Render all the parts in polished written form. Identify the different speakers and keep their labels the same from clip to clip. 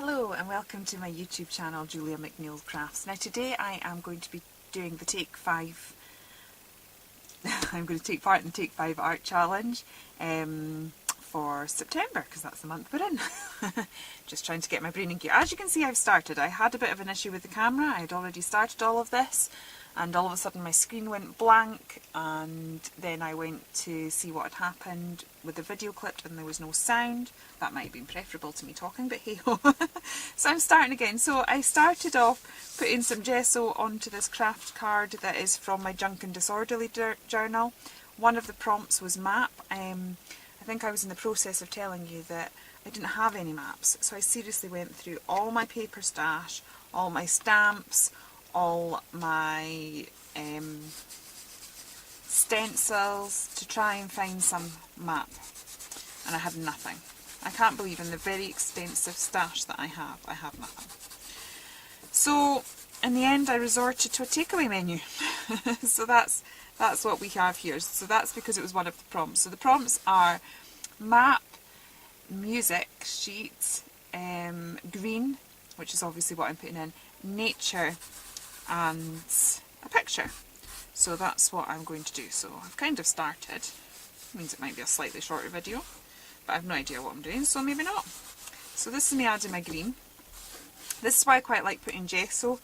Speaker 1: Hello and welcome to my YouTube channel, Julia McNeil Crafts. Now today I am going to be doing the Take 5, I'm going to take part in the Take 5 Art Challenge for September, because that's the month we're in. Just trying to get my brain in gear. As you can see, I've started. I had a bit of an issue with the camera. I had already started all of this and all of a sudden my screen went blank, and then I went to see what had happened with the video clip and there was no sound. That might have been preferable to me talking, but hey ho. So I'm starting again. So I started off putting some gesso onto this craft card that is from my Junk and Disorderly journal. One of the prompts was map. I think I was in the process of telling you that I didn't have any maps, so I seriously went through all my paper stash, all my stamps, all my stencils to try and find some map, and I had nothing. I can't believe in the very expensive stash that I have nothing. So in the end I resorted to a takeaway menu. So that's what we have here. So that's because it was one of the prompts. So the prompts are map, music sheet, green, which is obviously what I'm putting in, nature, and a picture. So that's what I'm going to do. So I've kind of started. Means it might be a slightly shorter video, but I have no idea what I'm doing, so maybe not. So this is me adding my green. This is why I quite like putting gesso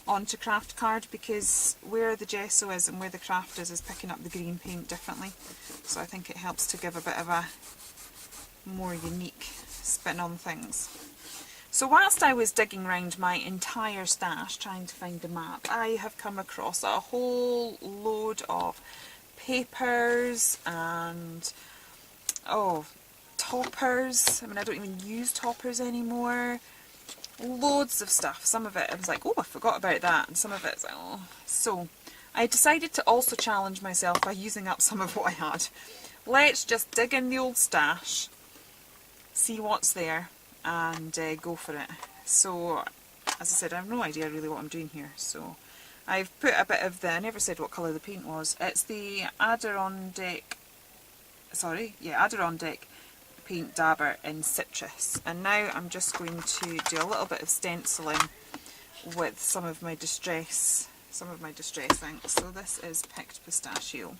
Speaker 1: onto craft card, because where the gesso is and where the craft is picking up the green paint differently. So I think it helps to give a bit of a more unique spin on things. So whilst I was digging around my entire stash trying to find a map, I have come across a whole load of papers and toppers. I mean, I don't even use toppers anymore. Loads of stuff. Some of it I was like, oh, I forgot about that, and some of it's like, oh. So I decided to also challenge myself by using up some of what I had. Let's just dig in the old stash, see what's there, and go for it. So as I said, I have no idea really what I'm doing here. So I've put a bit of the, I never said what colour the paint was. It's the Adirondack paint dabber in citrus. And now I'm just going to do a little bit of stenciling with some of my distress ink. So this is picked pistachio,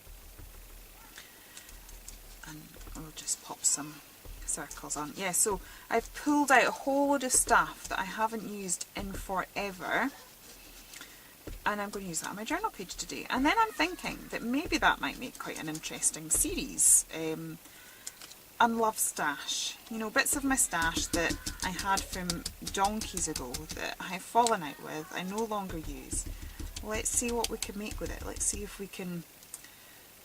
Speaker 1: and I'll just pop some circles on. Yeah, so I've pulled out a whole load of stuff that I haven't used in forever, and I'm going to use that on my journal page today. And then I'm thinking that maybe that might make quite an interesting series. Unloved stash, you know, bits of my stash that I had from donkeys ago that I have fallen out with, I no longer use. Let's see what we can make with it. Let's see if we can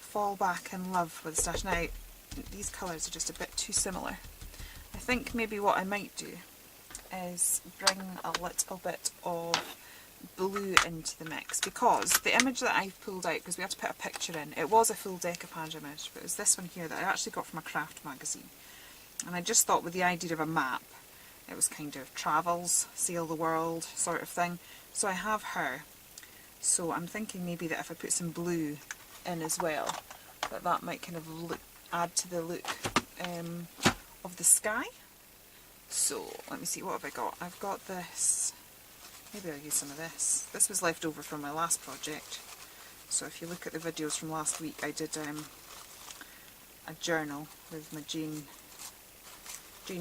Speaker 1: fall back in love with the stash. Now, these colours are just a bit too similar. I think maybe what I might do is bring a little bit of blue into the mix, because the image that I've pulled out, because we had to put a picture in, it was a full decoupage image, but it was this one here that I actually got from a craft magazine. And I just thought with the idea of a map, it was kind of travels, sail the world sort of thing. So I have her. So I'm thinking maybe that if I put some blue in as well, that might kind of add to the look of the sky. So let me see, what have I got? I've got this, maybe I'll use some of this. This was left over from my last project. So if you look at the videos from last week, I did a journal with my Jane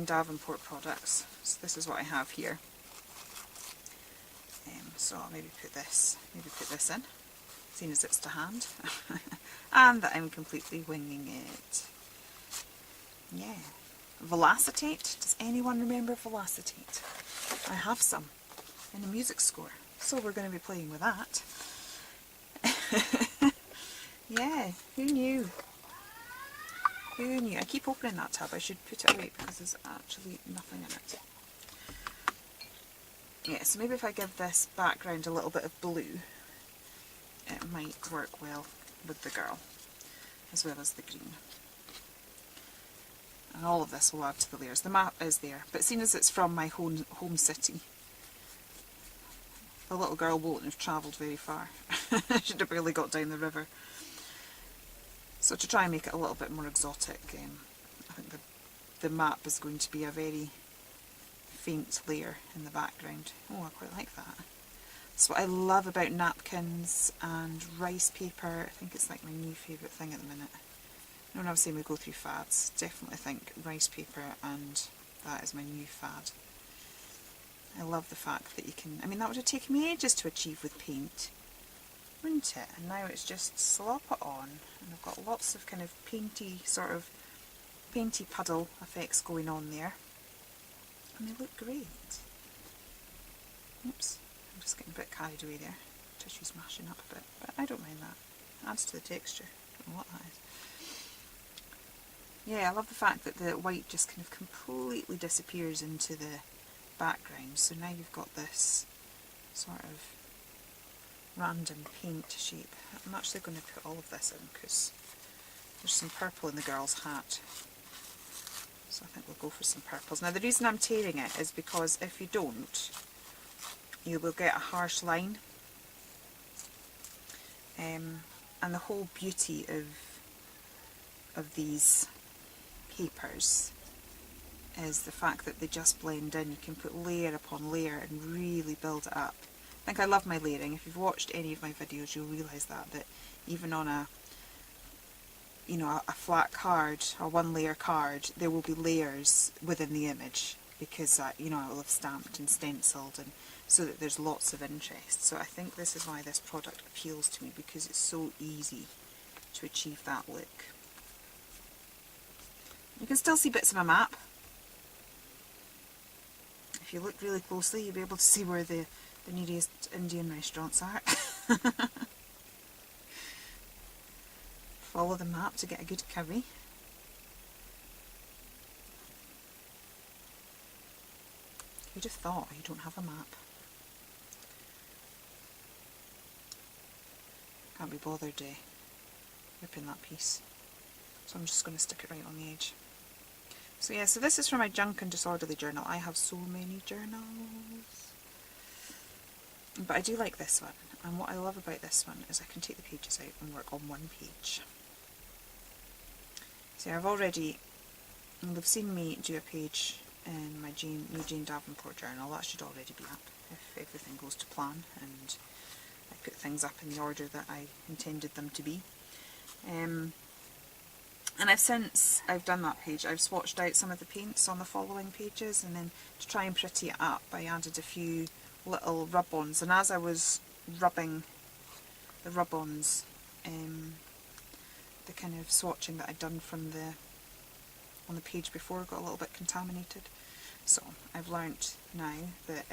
Speaker 1: Davenport products. So this is what I have here. So I'll maybe put this in, seeing as it's to hand. And that I'm completely winging it. Yeah. Velacetate. Does anyone remember Velacetate? I have some in a music score, so we're going to be playing with that. Yeah, who knew? Who knew? I keep opening that tab. I should put it away because there's actually nothing in it. Yeah, so maybe if I give this background a little bit of blue, it might work well with the girl, as well as the green. And all of this will add to the layers. The map is there, but seeing as it's from my home city, the little girl won't have travelled very far. Should have barely got down the river. So to try and make it a little bit more exotic, I think the map is going to be a very faint layer in the background. Oh, I quite like that. That's what I love about napkins and rice paper. I think it's like my new favourite thing at the minute. You know, when I was saying we go through fads, definitely think rice paper, and that is my new fad. I love the fact that you can, I mean, that would have taken me ages to achieve with paint, wouldn't it? And now it's just slop it on, and I've got lots of kind of painty, sort of painty puddle effects going on there. And they look great. Oops, I'm just getting a bit carried away there. Tissue's mashing up a bit, but I don't mind that. It adds to the texture. I don't know what that is. Yeah, I love the fact that the white just kind of completely disappears into the background. So now you've got this sort of random paint shape. I'm actually going to put all of this in because there's some purple in the girl's hat. So I think we'll go for some purples. Now the reason I'm tearing it is because if you don't, you will get a harsh line. And the whole beauty of these papers is the fact that they just blend in. You can put layer upon layer and really build it up. I think I love my layering. If you've watched any of my videos, you'll realise that even on a flat card, a one layer card, there will be layers within the image because it will have stamped and stenciled, and so that there's lots of interest. So I think this is why this product appeals to me, because it's so easy to achieve that look. You can still see bits of a map. If you look really closely, you'll be able to see where the nearest Indian restaurants are. Follow the map to get a good curry. Who'd have thought you don't have a map? Can't be bothered ripping that piece. So I'm just going to stick it right on the edge. So yeah, so this is from my Junk and Disorderly journal. I have so many journals. But I do like this one. And what I love about this one is I can take the pages out and work on one page. So you'll have seen me do a page in my new Jane Davenport journal. That should already be up if everything goes to plan and I put things up in the order that I intended them to be. And since I've done that page, I've swatched out some of the paints on the following pages, and then to try and pretty it up, I added a few little rub-ons. And as I was rubbing the rub-ons, the kind of swatching that I'd done from on the page before got a little bit contaminated. So I've learnt now that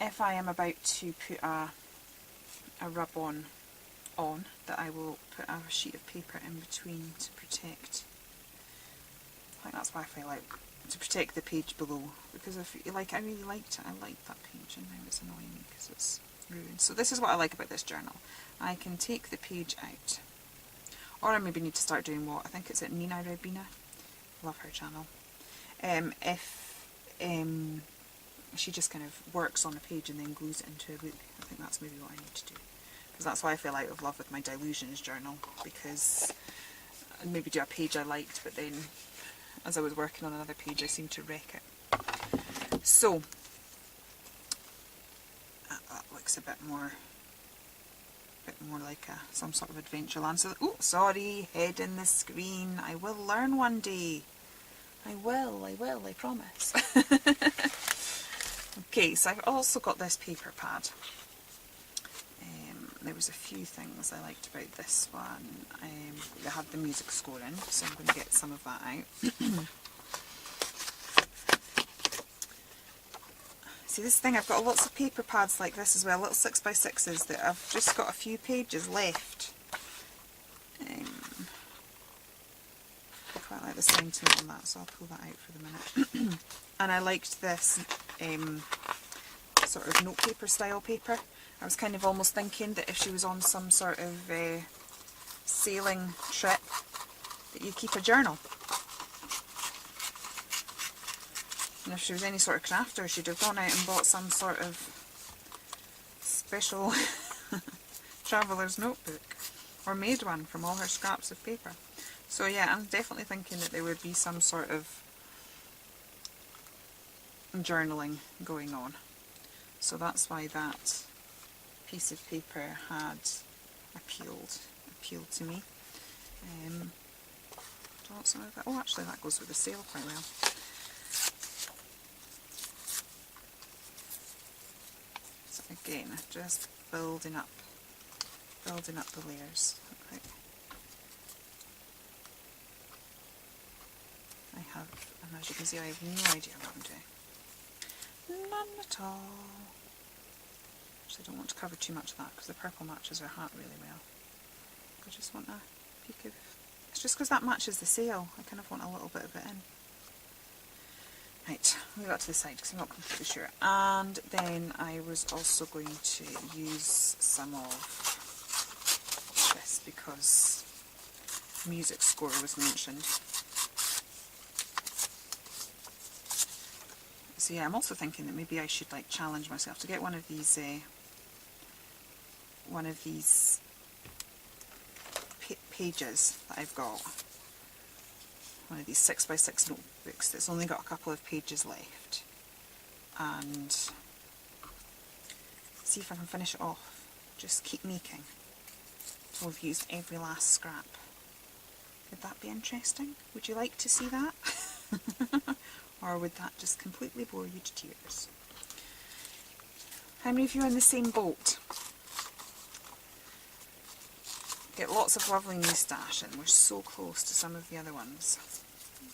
Speaker 1: if I am about to put a rub-on on, that I will put a sheet of paper in between to protect. I think that's why I feel like to protect the page below, because if you like, I really liked it. I liked that page, and now it's annoying me because it's ruined. So this is what I like about this journal. I can take the page out, or I maybe need to start doing what I think it's at Nina Rebina. Love her channel. If she just kind of works on a page and then glues it into a book, I think that's maybe what I need to do. Because that's why I fell out of love with my Delusions journal, because I'd maybe do a page I liked, but then as I was working on another page I seemed to wreck it. So that looks a bit more like some sort of Adventureland. So, oh, sorry, head in the screen. I will learn one day. I will, I promise. Okay, so I've also got this paper pad. There was a few things I liked about this one. They had the music score in, so I'm going to get some of that out. See, this thing, I've got lots of paper pads like this as well, little 6x6s that I've just got a few pages left. I quite like the sentiment on that, so I'll pull that out for the minute. And I liked this sort of notepaper style paper. I was kind of almost thinking that if she was on some sort of sailing trip, that you keep a journal. And if she was any sort of crafter, she'd have gone out and bought some sort of special traveller's notebook, or made one from all her scraps of paper. So yeah, I'm definitely thinking that there would be some sort of journaling going on. So that's why that piece of paper had appealed to me. Oh, actually that goes with the sale quite well. So again, just building up the layers. Okay. And as you can see, I have no idea what I'm doing. None at all. Actually, I don't want to cover too much of that because the purple matches our hat really well. I just want a peek of... It's just because that matches the sail. I kind of want a little bit of it in. Right, leave that to the side because I'm not completely sure. And then I was also going to use some of this because music score was mentioned. So yeah, I'm also thinking that maybe I should like challenge myself to get one of these pages that I've got. One of these 6x6 notebooks that's only got a couple of pages left, and see if I can finish it off. Just keep making till we've used every last scrap. Would that be interesting? Would you like to see that? Or would that just completely bore you to tears? How many of you are in the same boat? Get lots of lovely new stash, and we're so close to some of the other ones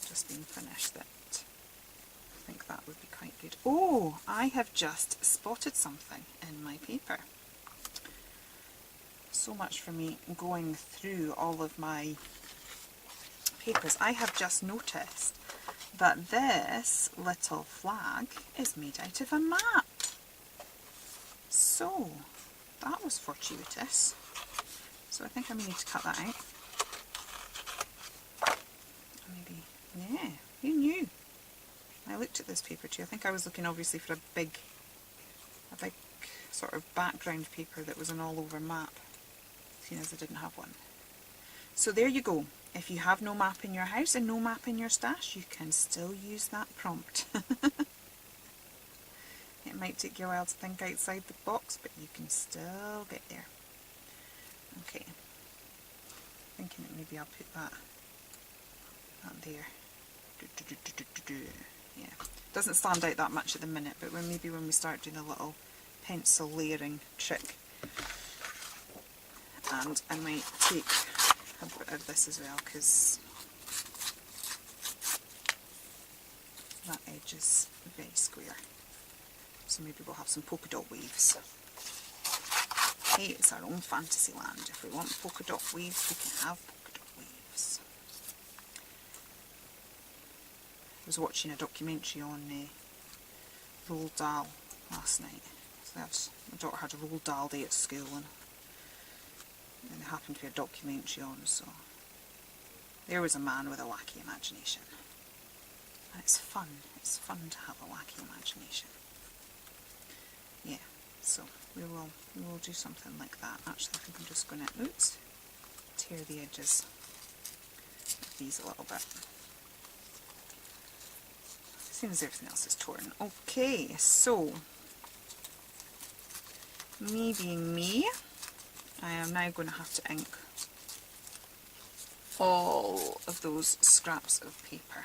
Speaker 1: just being finished that I think that would be quite good. Oh, I have just spotted something in my paper. So much for me going through all of my papers. I have just noticed that this little flag is made out of a map. So that was fortuitous. So I think I may need to cut that out. Maybe, yeah, who knew? I looked at this paper too. I think I was looking obviously for a big sort of background paper that was an all over map, seeing as I didn't have one. So there you go. If you have no map in your house and no map in your stash, you can still use that prompt. It might take you a while to think outside the box, but you can still get there. Okay, thinking that maybe I'll put that there. Yeah, doesn't stand out that much at the minute, but maybe when we start doing a little pencil layering trick, and I might take a bit of this as well because that edge is very square. So maybe we'll have some polka dot waves. Hey, it's our own fantasy land. If we want polka dot waves, we can have polka dot waves. I was watching a documentary on Roald Dahl last night. So my daughter had a Roald Dahl day at school, and there happened to be a documentary on, so there was a man with a wacky imagination. And it's fun to have a wacky imagination. Yeah, so we will do something like that. Actually, I think I'm just going to, tear the edges of these a little bit. Seems as everything else is torn. Okay, so me being me, I am now going to have to ink all of those scraps of paper.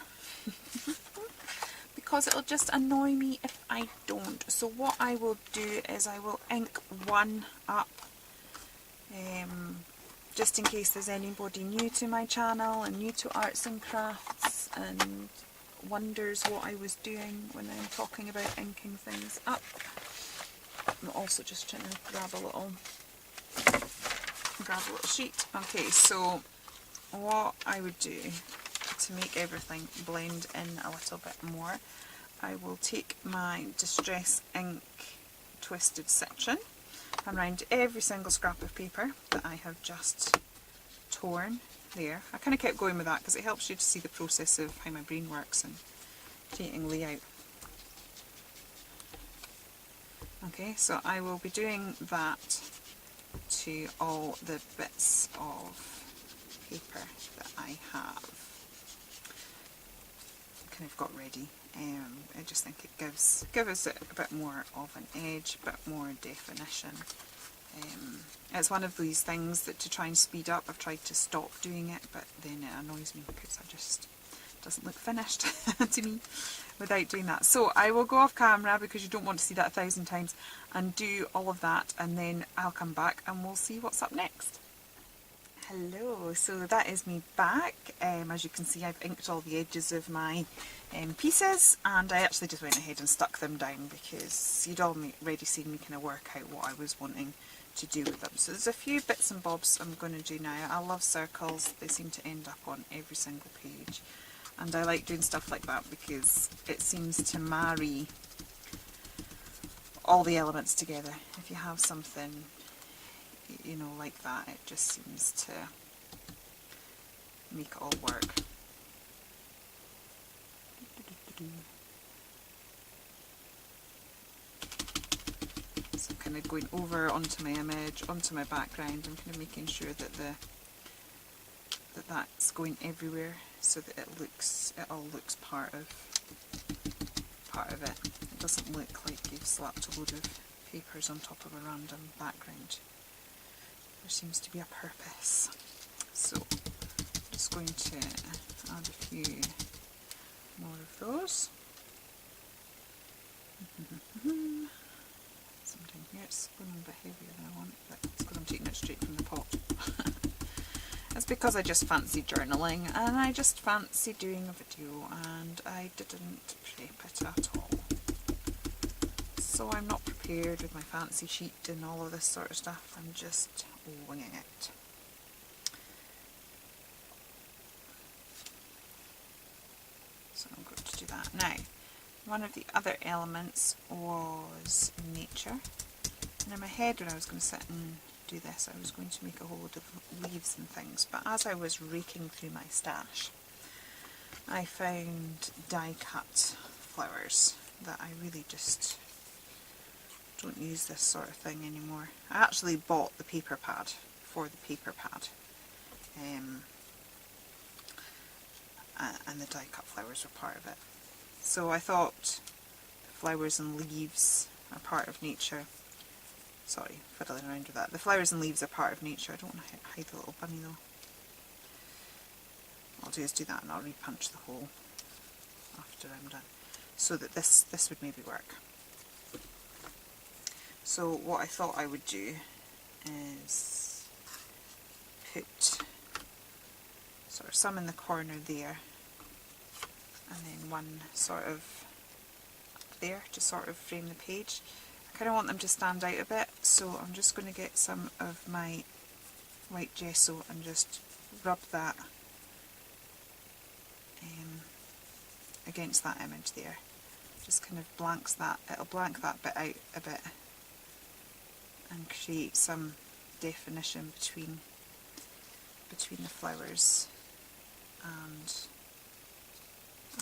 Speaker 1: Because it'll just annoy me if I don't. So what I will do is I will ink one up, just in case there's anybody new to my channel and new to arts and crafts and wonders what I was doing when I'm talking about inking things up. I'm also just trying to grab a little sheet. Okay, so what I would do to make everything blend in a little bit more, I will take my Distress Ink twisted section around every single scrap of paper that I have just torn there. I kind of kept going with that because it helps you to see the process of how my brain works and creating layout. Okay, so I will be doing that to all the bits of paper that I have. kind of got ready. I just think it gives it a bit more of an edge, a bit more definition. It's one of these things that to try and speed up, I've tried to stop doing it, but then it annoys me because it doesn't look finished to me without doing that. So I will go off camera because you don't want to see that 1,000 times and do all of that, and then I'll come back and we'll see what's up next. Hello, so that is me back. As you can see, I've inked all the edges of my pieces, and I actually just went ahead and stuck them down because you'd already seen me kind of work out what I was wanting to do with them. So there's a few bits and bobs I'm going to do now. I love circles, they seem to end up on every single page, and I like doing stuff like that because it seems to marry all the elements together. If you have something, you know, like that, it just seems to make it all work. So I'm kind of going over onto my image, onto my background, and kind of making sure that that's going everywhere, so that it all looks part of it. It doesn't look like you've slapped a load of papers on top of a random background. There seems to be a purpose. So I'm just going to add a few more of those. Something here, it's going a bit heavier than I want, but it's because I'm taking it straight from the pot. It's because I just fancy journaling and I just fancy doing a video, and I didn't prep it at all. So I'm not prepared with my fancy sheet and all of this sort of stuff, I'm just winging it. So I'm going to do that. Now, one of the other elements was nature, and in my head when I was going to sit and do this, I was going to make a whole load of leaves and things, but as I was raking through my stash, I found die cut flowers that I really just don't use this sort of thing anymore. I actually bought the paper pad for the paper pad, and the die cut flowers were part of it. So I thought flowers and leaves are part of nature. Sorry, fiddling around with that. The flowers and leaves are part of nature. I don't want to hide the little bunny though. What I'll do is do that and I'll repunch the hole after I'm done, so that this would maybe work. So what I thought I would do is put sort of some in the corner there, and then one sort of up there to sort of frame the page. I kind of want them to stand out a bit, so I'm just going to get some of my white gesso and just rub that against that image there. Just kind of blanks that, it'll blank that bit out a bit and create some definition between the flowers and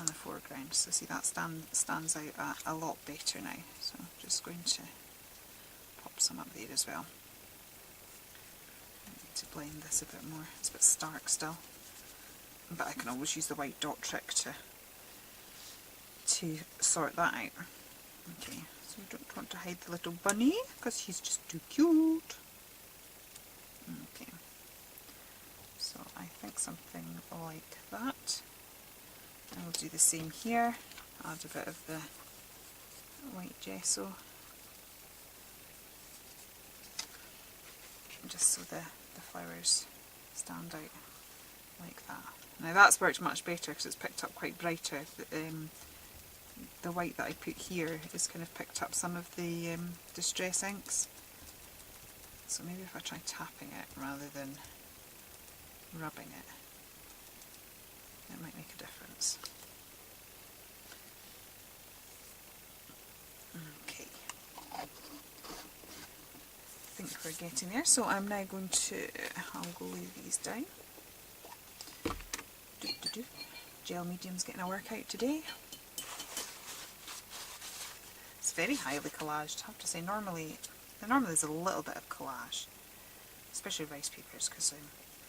Speaker 1: the foreground. So see, that stands out a lot better now. So I'm just going to pop some up there as well. I need to blend this a bit more. It's a bit stark still, but I can always use the white dot trick to sort that out. Okay, so we don't want to hide the little bunny because he's just too cute. Okay, so I think something like that. I will do the same here, add a bit of the white gesso, just so the flowers stand out like that. Now that's worked much better because it's picked up quite brighter. The white that I put here is kind of picked up some of the distress inks. So maybe if I try tapping it rather than rubbing it, it might make a difference. Okay, I think we're getting there, so I'm now going to, I'll go lay these down. Gel medium's getting a workout today. It's very highly collaged, I have to say. Normally there's a little bit of collage, especially rice papers, because as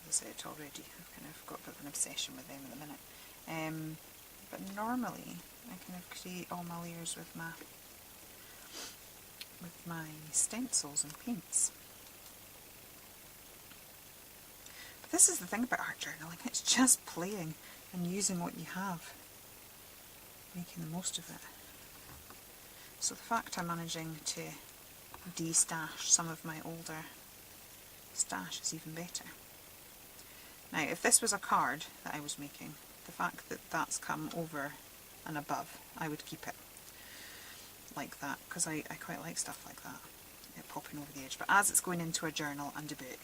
Speaker 1: I said already, I've kind of got a bit of an obsession with them at the minute. but normally I kind of create all my layers with my stencils and paints. But this is the thing about art journaling, it's just playing and using what you have, making the most of it. So the fact I'm managing to de-stash some of my older stash is even better. Now, if this was a card that I was making, the fact that that's come over and above, I would keep it like that, because I quite like stuff like that, it popping over the edge. But as it's going into a journal and a book,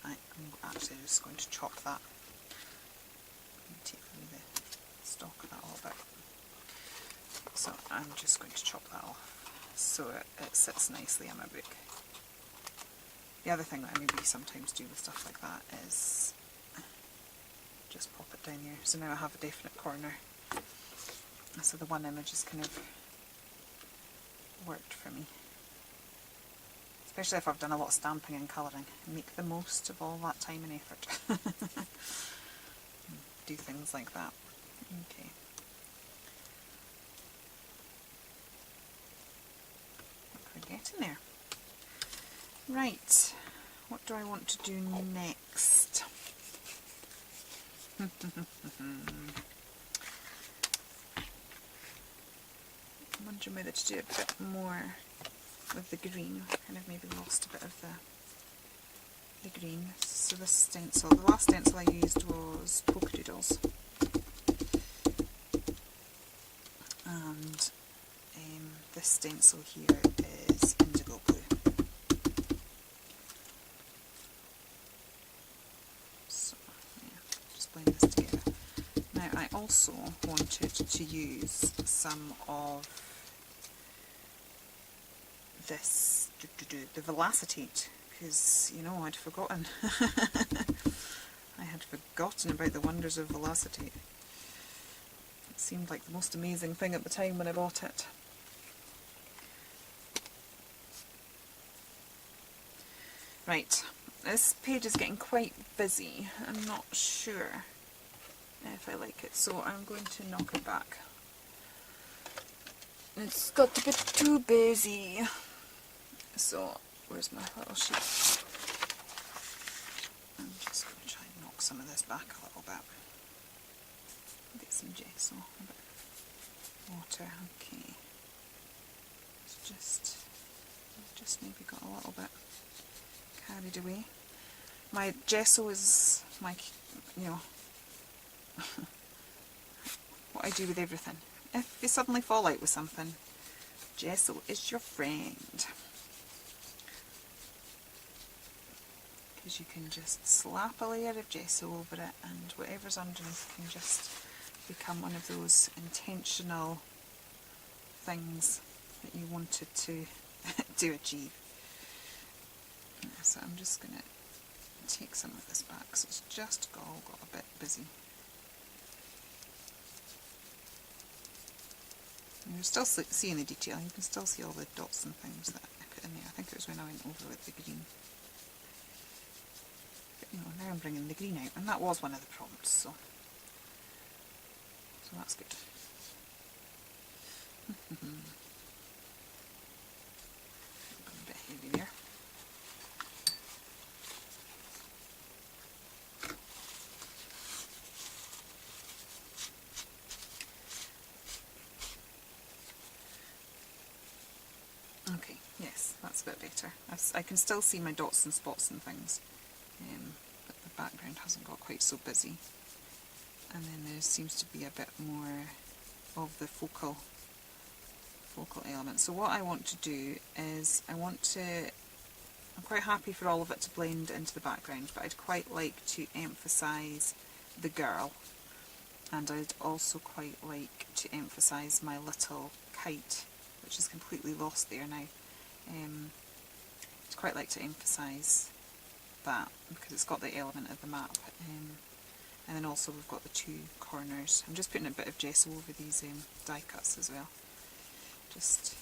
Speaker 1: I'm actually just going to chop that. Take away the stalk of that a little bit. So I'm just going to chop that off so it sits nicely in my book. The other thing that I maybe sometimes do with stuff like that is just pop it down here. So now I have a definite corner. So the one image is kind of worked for me. Especially if I've done a lot of stamping and colouring. Make the most of all that time and effort. Do things like that. Okay. We're getting there. Right, what do I want to do next? I'm wondering whether to do a bit more with the green. Kind of maybe lost a bit of the green. So this stencil, the last stencil I used was polka doodles. And this stencil here is indigo blue. So yeah, just blend this together. Now I also wanted to use some of this, the Velocitate, because, you know, I'd forgotten. I had forgotten about the wonders of Velocitate. It seemed like the most amazing thing at the time when I bought it. Right, this page is getting quite busy. I'm not sure if I like it, so I'm going to knock it back. It's got a bit too busy. So, where's my little sheet? I'm just going to try and knock some of this back a little bit. Get some gesso, a bit of water, okay. It's just maybe got a little bit carried away. My gesso is my, you know, what I do with everything. If you suddenly fall out with something, gesso is your friend. Because you can just slap a layer of gesso over it and whatever's underneath can just become one of those intentional things that you wanted to achieve. So I'm just going to take some of this back because it's just all got a bit busy. And you're still seeing the detail, you can still see all the dots and things that I put in there. I think it was when I went over with the green. But, you know, now I'm bringing the green out, and that was one of the prompts, so that's good. A bit heavy there. Okay, yes, that's a bit better. I can still see my dots and spots and things, but the background hasn't got quite so busy. And then there seems to be a bit more of the focal element. So what I want to do is I'm quite happy for all of it to blend into the background, but I'd quite like to emphasise the girl, and I'd also quite like to emphasise my little kite, which is completely lost there now. I'd quite like to emphasise that because it's got the element of the map. And then also we've got the two corners. I'm just putting a bit of gesso over these die cuts as well. Just,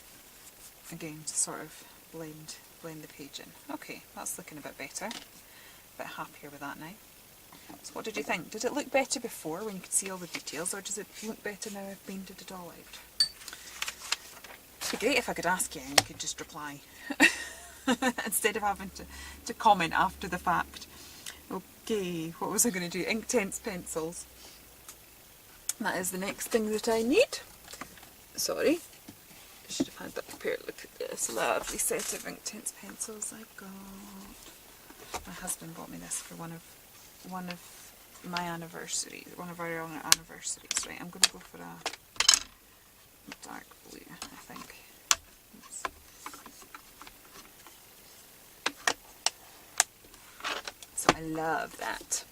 Speaker 1: again, to sort of blend the page in. Okay, that's looking a bit better. A bit happier with that now. So what did you think? Did it look better before when you could see all the details, or does it look better now I've painted it all out? It'd be great if I could ask you and you could just reply instead of having to comment after the fact. Okay, what was I going to do? Inktense pencils. That is the next thing that I need. Sorry, I should have had that prepared. Look at this lovely set of Inktense pencils I've got. My husband bought me this for one of my anniversaries, one of our own anniversaries. Right, I'm going to go for a dark blue, I think. Oops. So I love that.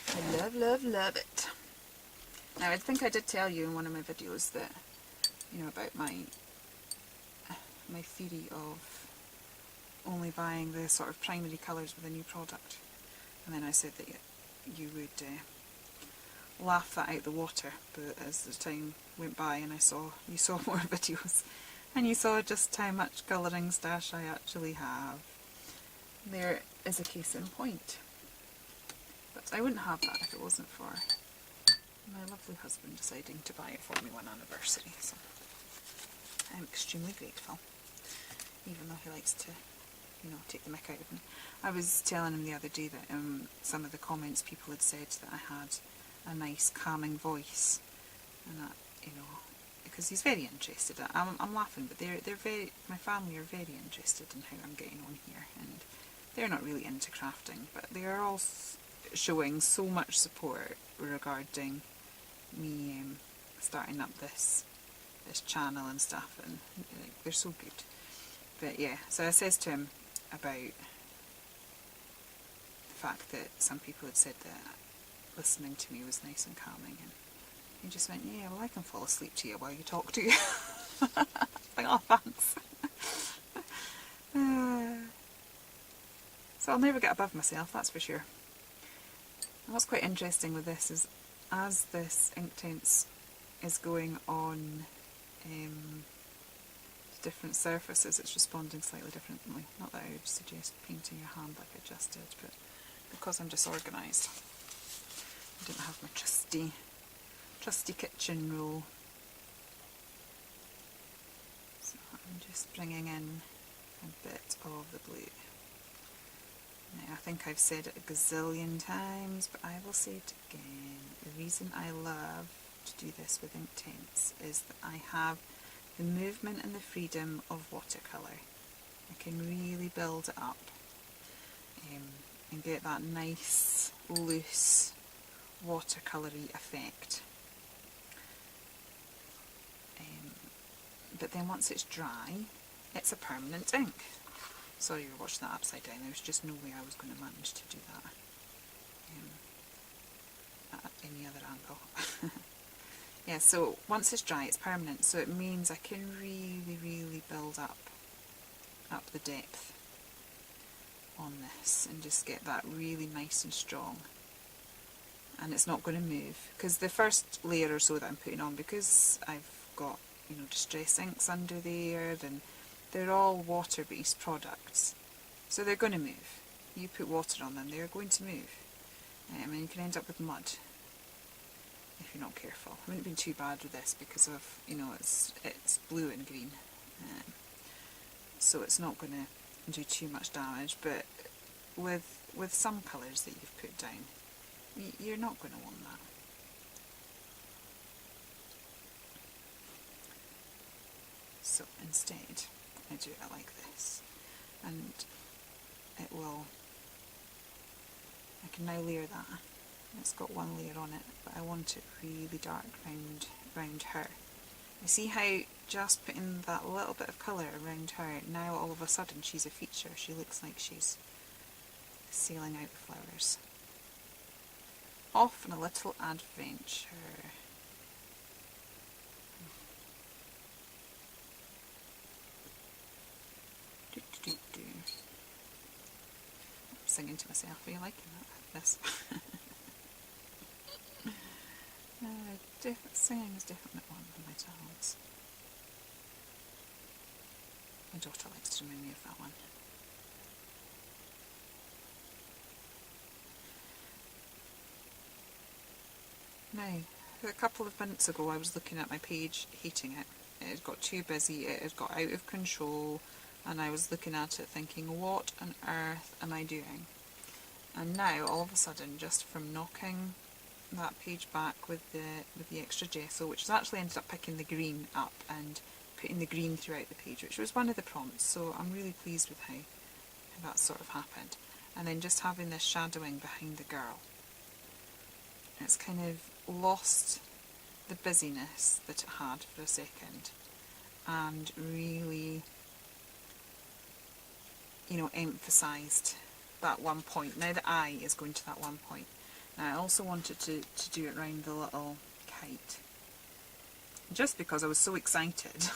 Speaker 1: I love, love, love it. Now, I think I did tell you in one of my videos that, you know, about my theory of only buying the sort of primary colours with a new product. And then I said that you would laugh that out the water, but as the time went by and you saw more videos, and you saw just how much colouring stash I actually have. There is a case in point. But I wouldn't have that if it wasn't for my lovely husband deciding to buy it for me one anniversary. So I'm extremely grateful, even though he likes to, you know, take the mick out of me. I was telling him the other day that some of the comments people had said that I had a nice calming voice, and that, you know, because he's very interested. I'm laughing, but my family are very interested in how I'm getting on here, and they're not really into crafting, but they are all showing so much support regarding me starting up this channel and stuff, and they're so good. But yeah, so I says to him about the fact that some people had said that listening to me was nice and calming, and he just went, yeah, well, I can fall asleep to you while you talk to you. Like, oh, thanks. So I'll never get above myself, that's for sure. And what's quite interesting with this is, as this Inktense is going on different surfaces, it's responding slightly differently. Not that I would suggest painting your hand like I just did, but because I'm disorganised, I didn't have my trusty kitchen roll. So I'm just bringing in a bit of the blue. Now, I think I've said it a gazillion times, but I will say it again. The reason I love to do this with Inktense is that I have the movement and the freedom of watercolour. I can really build it up and get that nice, loose, watercolour-y effect. But then once it's dry, it's a permanent ink. Sorry, you're watching that upside down. There was just no way I was going to manage to do that at any other angle. Yeah, so once it's dry, it's permanent, so it means I can really, really build up the depth on this and just get that really nice and strong. And it's not going to move, because the first layer or so that I'm putting on, because I've got, you know, distress inks under there, and they're all water-based products, so they're going to move. You put water on them, they're going to move. And you can end up with mud if you're not careful. It wouldn't have been too bad with this because of, you know, it's blue and green, so it's not going to do too much damage. But with some colours that you've put down, you're not going to want that. So instead, I do it like this, and it will. I can now layer that. It's got one layer on it, but I want it really dark round her. You see how just putting that little bit of colour around her, now all of a sudden she's a feature. She looks like she's sailing out the flowers. Off on a little adventure. I'm singing to myself. Are you liking that? This? Singing is definitely one of my talents. My daughter likes to remind me of that one. Now, a couple of minutes ago I was looking at my page, hating it. It had got too busy, it had got out of control, and I was looking at it thinking, what on earth am I doing? And now, all of a sudden, just from knocking that page back with the extra gesso, which has actually ended up picking the green up and putting the green throughout the page, which was one of the prompts, so I'm really pleased with how that sort of happened. And then just having this shadowing behind the girl. It's kind of lost the busyness that it had for a second and really, you know, emphasised that one point. Now the eye is going to that one point. Now I also wanted to do it around the little kite, just because I was so excited,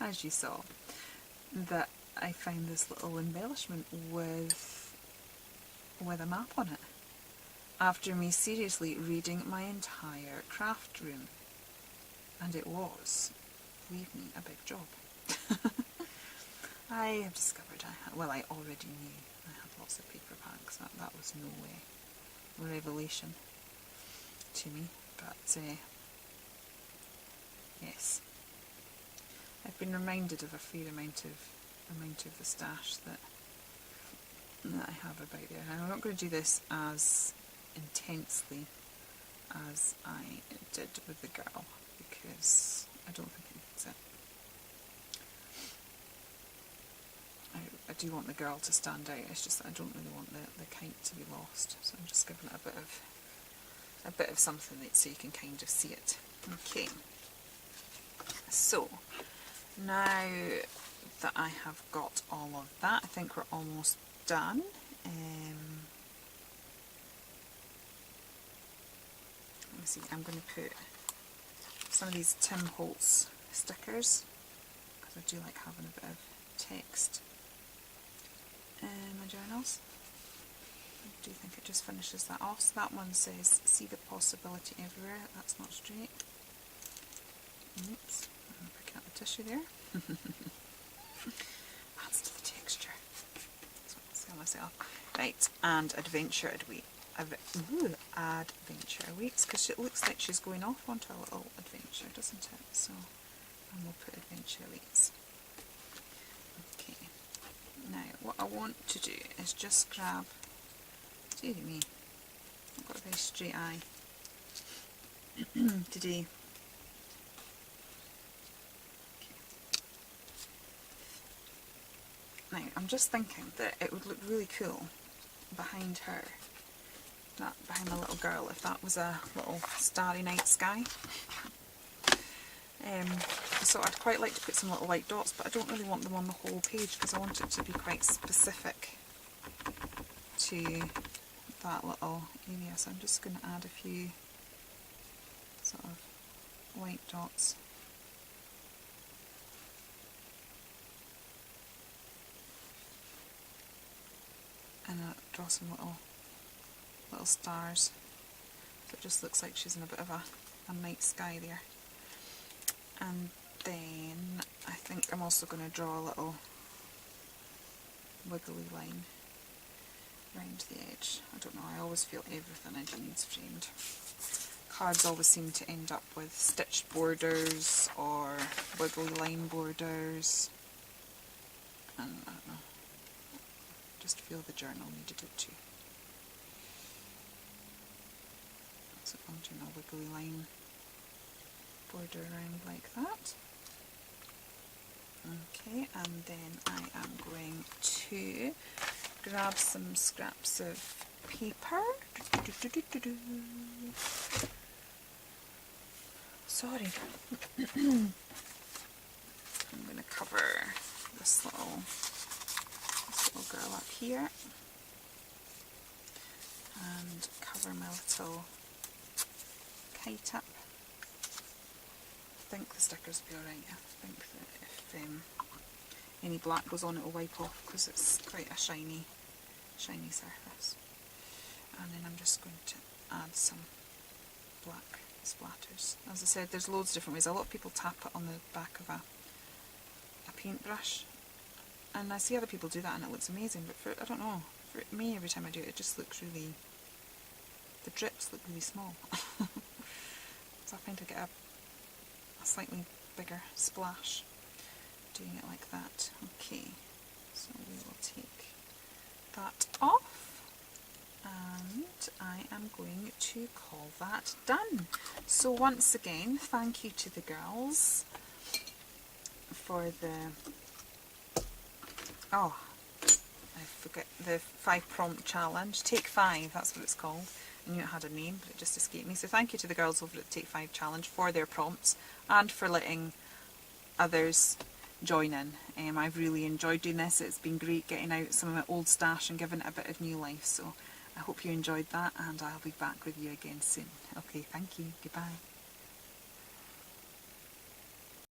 Speaker 1: as you saw, that I found this little embellishment with a map on it, after me seriously reading my entire craft room. And it was, believe me, a big job. I have discovered I already knew I had lots of paper bags. That was no way a revelation to me, but yes, I've been reminded of a fair amount of the stash that I have about there. And I'm not going to do this as intensely as I did with the girl, because I don't think it needs it. I do want the girl to stand out, it's just that I don't really want the kite to be lost, so I'm just giving it a bit of something so you can kind of see it. Okay, so now that I have got all of that, I think we're almost done. Let me see, I'm going to put some of these Tim Holtz stickers, because I do like having a bit of text in my journals. I do think it just finishes that off. So that one says, see the possibility everywhere. That's not straight. Oops, I'm picking up the tissue there. Adds to the texture. That's what I'll say myself. Right, and adventure adventure awaits, because it looks like she's going off onto a little adventure, doesn't it? So, and we'll put adventure awaits. Okay. Now, what I want to do is just grab, dear me, I've got a very straight eye today. Okay. Now, I'm just thinking that it would look really cool behind her, behind the little girl, if that was a little starry night sky. So I'd quite like to put some little white dots, but I don't really want them on the whole page, because I want it to be quite specific to that little area. So I'm just going to add a few sort of white dots. And draw some little stars. So it just looks like she's in a bit of a night sky there. And then I think I'm also going to draw a little wiggly line around the edge. I don't know, I always feel everything I do needs framed. Cards always seem to end up with stitched borders or wiggly line borders. And I don't know, just feel the journal needed it too. So I'm doing a wiggly line border around like that. Okay, and then I am going to grab some scraps of paper. Sorry. I'm going to cover this little girl up here and cover my little kite up. I think the stickers will be alright. I think that if any black goes on, it will wipe off, because it's quite a shiny surface. And then I'm just going to add some black splatters. As I said, there's loads of different ways. A lot of people tap it on the back of a paintbrush, and I see other people do that and it looks amazing, but I don't know, for me every time I do it, it just looks really The drips look really small. So I find I get a slightly bigger splash doing it like that. Okay, so we will take that off and I am going to call that done. So once again, thank you to the girls for the, oh, I forget, the 5 prompt challenge. Take 5, that's what it's called. I knew it had a name, but it just escaped me. So thank you to the girls over at the Take 5 challenge for their prompts and for letting others join in. I've really enjoyed doing this. It's been great getting out some of my old stash and giving it a bit of new life. So I hope you enjoyed that, and I'll be back with you again soon. Okay, thank you. Goodbye.